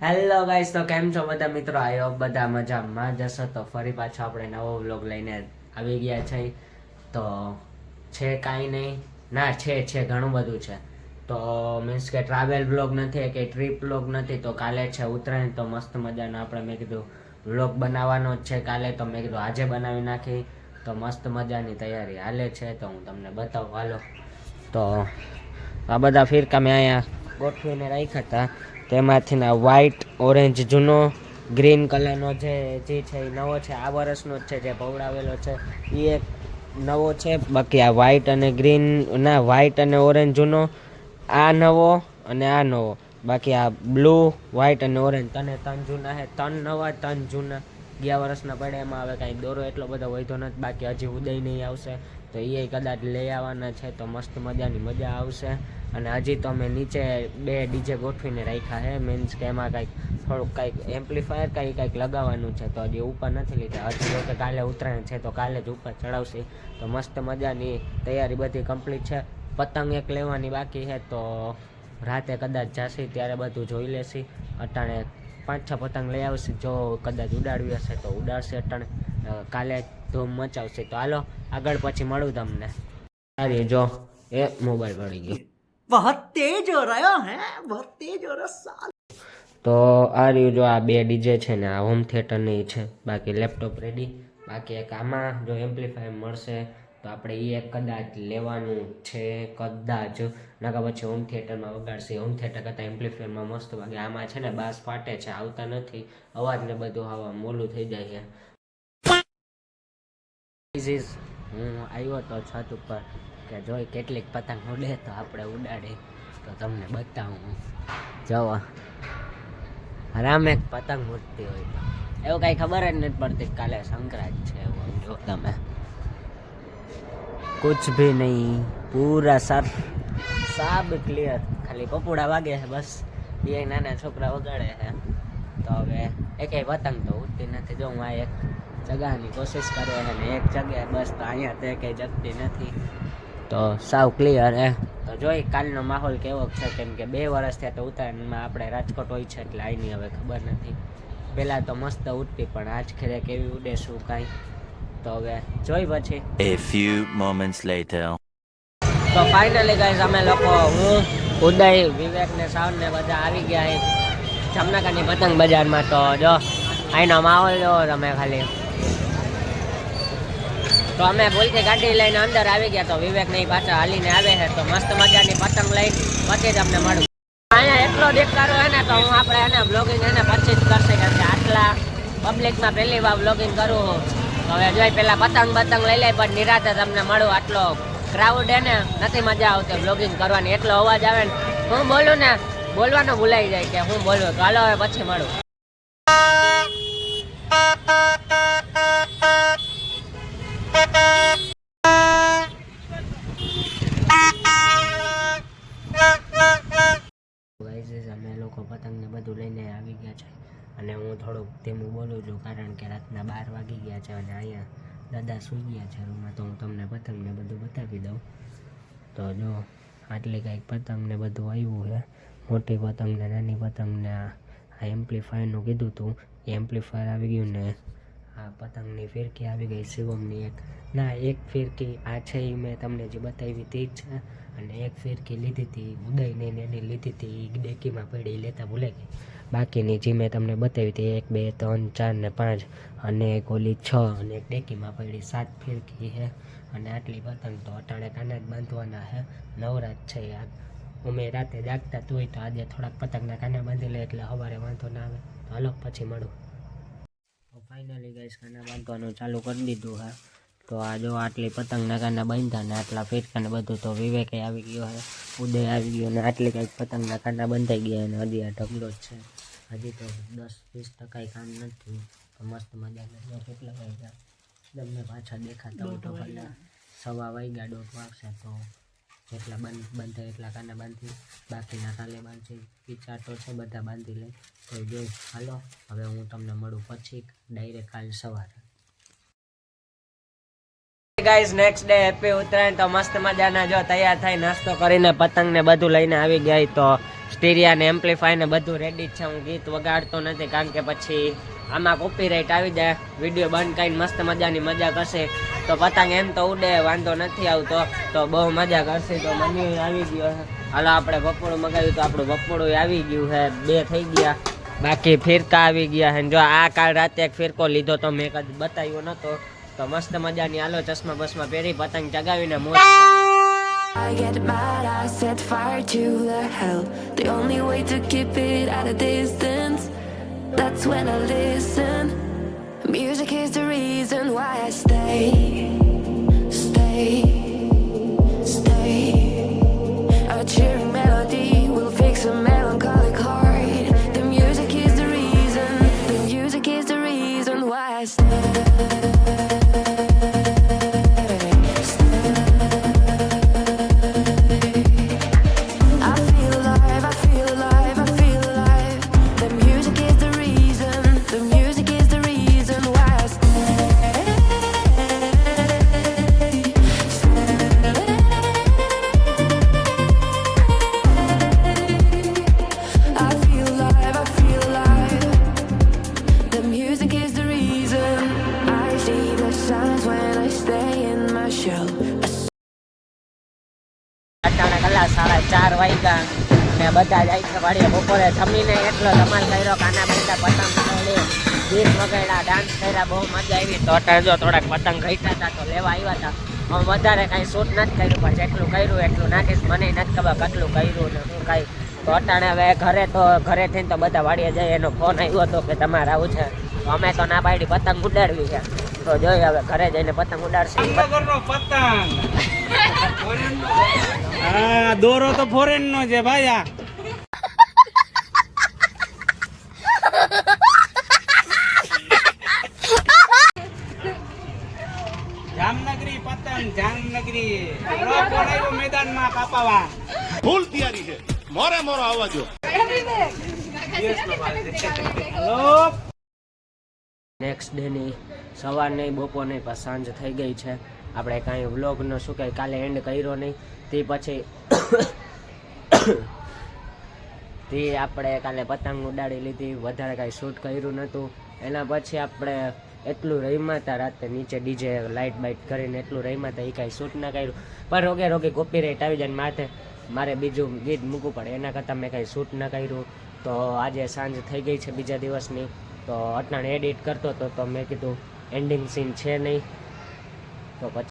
Hello guys, તો કેમ છો બધા મિત્રો? આઈ હોપ બધા મજામાં જશો. તો ફરી પાછો આપણે નવો વ્લોગ લઈને આવી ગયા છે. તો છે કાંઈ નહીં, ના છે ઘણું બધું છે. તો મીન્સ કે ટ્રાવેલ વ્લોગ નથી કે ટ્રીપ વ્લોગ નથી. તો કાલે છે ઉત્તરાયણ, તો મસ્ત મજાનો આપણે મેં કીધું વ્લોગ બનાવવાનો જ છે કાલે. તો મેં કીધું આજે બનાવી નાખી. તો મસ્ત મજાની તૈયારી હાલે છે, તો હું તમને બતાવું. હાલો, તો આ બધા ફિરકા મેં અહીંયા ગોઠવીને રાખ્યા હતા. તેમાંથી ના વ્હાઈટ ઓરેન્જ જૂનો, ગ્રીન કલરનો જે છે એ નવો છે, આ વર્ષનો જ છે જે પવડાવેલો છે એ એક નવો છે. બાકી આ વ્હાઈટ અને ગ્રીન, ના વ્હાઈટ અને ઓરેન્જ જૂનો, આ નવો અને આ નવો. બાકી આ બ્લુ, વ્હાઈટ અને ઓરેન્જ ત્રણ જૂના છે. ત્રણ નવા, ત્રણ જૂના. ગયા વર્ષના પડે. એમાં હવે કાંઈ દોરો એટલો બધો વધ્યો નથી. બાકી હજી ઉદય નહીં આવશે, તો એ કદાચ લઈ આવવાના છે. તો મસ્ત મજાની મજા આવશે. અને હજી તો અમે નીચે બે ડીજે ગોઠવીને રાખ્યા છે. મીન્સ કે એમાં થોડુંક કંઈક એમ્પ્લીફાયર કંઈક લગાવવાનું છે. તો હજી ઉપર નથી લીધા. હજી તો કે કાલે ઉત્તરાયણ છે, તો કાલે જ ઉપર ચડાવશે. તો મસ્ત મજાની તૈયારી બધી કમ્પ્લીટ છે. પતંગ એક લેવાની બાકી છે, તો રાતે કદાચ જાશી ત્યારે બધું જોઈ લેશી. અટાણે 5-6 પતંગ લઈ આવશે. જો કદાચ ઉડાડવી હશે તો ઉડાડશે. અટાણે કાલે ધૂમ મચાવશે. તો હાલો આગળ પછી મળું તમને. સારી જો એ મોબાઈલ પડી ગયો. बहुत तेज हो रहा है, बहुत तेज हो रहा। તો આ રહ્યું જો આ બે ડીજે છે ને આ હોમ થિયેટરની છે. બાકી લેપટોપ રેડી. બાકી એક આમાં જો એમ્પ્લીફાયર મળશે તો આપણે એ એક કદાચ લેવાનું છે, કદાચ. નકા પછી હોમ થિયેટરમાં વગાડશે. હોમ થિયેટર કરતાં એમ્પ્લીફાયરમાં મસ્ત વાગે. આમાં છે ને બાસ ફાટે છે, આવતા નથી અવાજ ને બધું હવા મોલું થઈ જાય છે. હું આવ્યો તો છત ઉપર કે જોઈ કેટલીક પતંગ ઉડે તો આપણે ઉડાડી. તો તમને બતાવું. જવા આરામ એક પતંગ ઉડતી હોય તો એવું કાંઈ ખબર જ નથી પડતી કાલે સંક્રાંત છે એવું. જો તમે કુછ ભી નહીં, પૂરા સાબ ક્લિયર. ખાલી પપુડા વાગે છે બસ. બે નાના છોકરા વગાડે છે. તો હવે એકેય પતંગ તો ઉડતી નથી. જો હું આ એક જગાની કોશિશ કરે છે ને એક જગ્યાએ બસ. તો અહીંયા તો એકેય જગતી નથી. તો સાવ ક્લિયર હે. તો જોઈ કાલનો માહોલ કેવો છે. કેમ કે 2 વર્ષ થયા તો ઉત્તરાયણમાં આપણે રાજકોટ હોય છે એટલે આની હવે ખબર નથી. પહેલાં તો મસ્ત ઉડતી, પણ આજ ખેરે કેવી ઉડે શું કાંઈ તો હવે જોઈ પછી. A few moments later. તો ફાઇનલી ગાઈસ અમે લોકો, હું, ઉદય, વિવેક ને શાવન ને બધા આવી ગયા છે જામનગરની પતંગ બજારમાં. તો જો અહીંનો માહોલ જોવો તમે ખાલી. તો અમે ભૂલથી ગાડી લઈને અંદર આવી ગયા. તો વિવેક ને પાછા હાલીને આવે છે. તો મસ્ત મજાની પતંગ લઈને પછી તમને મળું. અહીંયા એટલો દેખાડો હે ને, તો હું આપણે એને બ્લોગિંગ એને પછી જ કરશે. કેમ કે આટલા પબ્લિકમાં પહેલી વાર બ્લોગિંગ કરું. તો હવે જોઈ પેલા પતંગ લઈ લે, પણ નિરાતે તમને મળું. આટલો ક્રાઉડ હે ને, નથી મજા આવતી બ્લોગિંગ કરવાની. એટલો અવાજ આવે ને, હું બોલું ને બોલવાનું ભૂલાઈ જાય કે હું બોલું. તો હાલો હવે પછી મળું. અમે લોકો પતંગ ને બધું લઈને આવી ગયા છે. અને હું થોડુંક ધીમું બોલું છું કારણ કે રાતના 12 વાગી ગયા છે. અને અહીંયા દાદા સૂઈ ગયા છે રૂમમાં. તો હું તમને પતંગ ને બધું બતાવી દઉં. તો જો આટલી કંઈક પતંગ ને બધું આવ્યું છે. મોટી પતંગ ને નાની પતંગ ને આ એમ્પ્લીફાયરનું કીધું હતું એ એમ્પ્લીફાયર આવી ગયું. ને આ પતંગની ફિરકી આવી ગઈ શિવમની એક. ના, એક ફિરકી આ છે એ મેં તમને જે બતાવી તે જ છે. અને એક ફિરકી લીધી હતી ઉદયને એની લીધી હતી એ ડેકીમાં પડી, લેતા ભૂલે ગઈ. બાકીની જે મેં તમને બતાવી હતી 1, 2, 3, 4 ને 5 અને એક ઓલી 6 અને એક ડેકીમાં પડી 7 ફિરકી છે. અને આટલી પતંગ તો અટાણે કાના જ બાંધવાના છે. નવરાત છે યાર. અમે રાતે જાગતા હોય તો આજે થોડાક પતંગના કાના બાંધી લે એટલે સવારે વાંધો ના આવે. તો હાલો પછી મળું. તો ફાઇનલી ગાઈસ કાના બાંધવાનું ચાલુ કરી દીધું હા. તો આ જો આટલી પતંગના કાના બાંધ્યા ને આટલા ફિરકાને બધું. તો વિવેકે આવી ગયો છે, ઉદય આવી ગયો ને આટલી કંઈક પતંગના કાના બંધાઈ ગયા. અને હજી આ ઢગલો જ છે. હજી તો 10-20% કામ નથી. તો મસ્ત મજાના કેટલા વાગ્યા તમને પાછા દેખાતા હોય તો પહેલાં 1:15 વાગ્યા, 1:30 વાગશે. તો જેટલા બંધ એટલા કાના બાંધી, બાકીના કાલે બાંધી. વિચાર તો છે બધા બાંધી લે. તો જોઈ હાલો હવે હું તમને મળું પછી ડાયરેક્ટ કાલ સવારે. Guys next day happy Uttarayan. તો મસ્ત મજાના જો તૈયાર થઈ નાસ્તો કરીને પતંગ ને બધું લઈને આવી ગયા. તો સ્ટીરિયા ને એમ્પ્લીફાય ને બધું રેડી છે. હું ગીત વગાડતો નથી કારણ કે પછી આમાં કોપીરાઇટ આવી જાય. વિડીયો બંધ કરીને મસ્ત મજાની મજા કરશે. તો પતંગ એમ તો ઉડે, વાંધો નથી આવતો, તો બહુ મજા કરશે. તો મમ્મી આવી ગયો છે. હાલો આપણે બપોરું મગાવ્યું તો આપણું બપોરું આવી ગયું છે. 2 થઈ ગયા. બાકી ફિરકા આવી ગયા છે. જો આ કાલ રાતે એક ફિરકો લીધો તો મેં કદી બતાવ્યો નતો. તો મસ્ત મજાની હાલો ચશ્મા બસમાં પહેરી પતંગ ચગાવીને મોજ I get mad, I set fire to the hell. The only way to keep it at a distance, that's when I listen. Music is the reason why I stay. A cheering melody will fix a melancholic heart. The music is the reason, the music is the reason why I stay. અટાણે કલાક 4:30 વાગ્યા ને બધા જાય છે વાડીએ. બપોરે જમીને એટલો ધમાલ કર્યો. કાના બેટા પતંગ ચગાડી, ગીત વગાડ્યા, ડાન્સ કર્યા, બહુ મજા આવી. તો અટાણે જો થોડાક પતંગ ઘટ્યા હતા તો લેવા આવ્યા હતા. હું વધારે કાંઈ શૂટ નથી કર્યું, પણ જેટલું કર્યું એટલું નાખીશ. મને નથી ખબર કેટલું કર્યું ને શું કાંઈ. તો અટાણે હવે ઘરે થઈને તો બધા વાડીએ જાય. એનો ફોન આવ્યો હતો કે તમારે આવું છે. તો અમે તો ના પાડી પતંગ ઉડાડવી છે. તો જોઈએ હવે ઘરે જઈને પતંગ ઉડાડશે. પતંગ હા, દોરો તો ફોરેન નો છે ભાઈ. આ જામનગરી પતંગ, જામનગરી મેદાનમાં કાપાવા ફૂલ તૈયારી છે. મોરે મોરો આવવા જો. નેક્સ્ટ ડેની સવાર નહીં, બપોર નહીં, પણ સાંજ થઈ ગઈ છે. આપણે કાંઈ વ્લોગનો શું કહે કાલે એન્ડ કર્યો નહીં. તે પછી તે આપણે કાલે પતંગ ઉડાડી લીધી. વધારે કાંઈ શૂટ કર્યું નહોતું. એના પછી આપણે એટલું રમ્યા હતા રાતે નીચે ડીજે લાઇટ બાઇટ કરીને એટલું રમ્યા હતા. એ કાંઈ શૂટ ના કર્યું. પણ રોગે કોપીરાઇટ આવી જાય મારે બીજું ગીત મૂકવું પડે. એના કરતાં મેં કાંઈ શૂટ ના કર્યું. તો આજે સાંજ થઈ ગઈ છે બીજા દિવસની. તો અટલાને એડિટ કરતો હતો તો મેં કીધું એન્ડિંગ સીન છે નહીં, તો પછી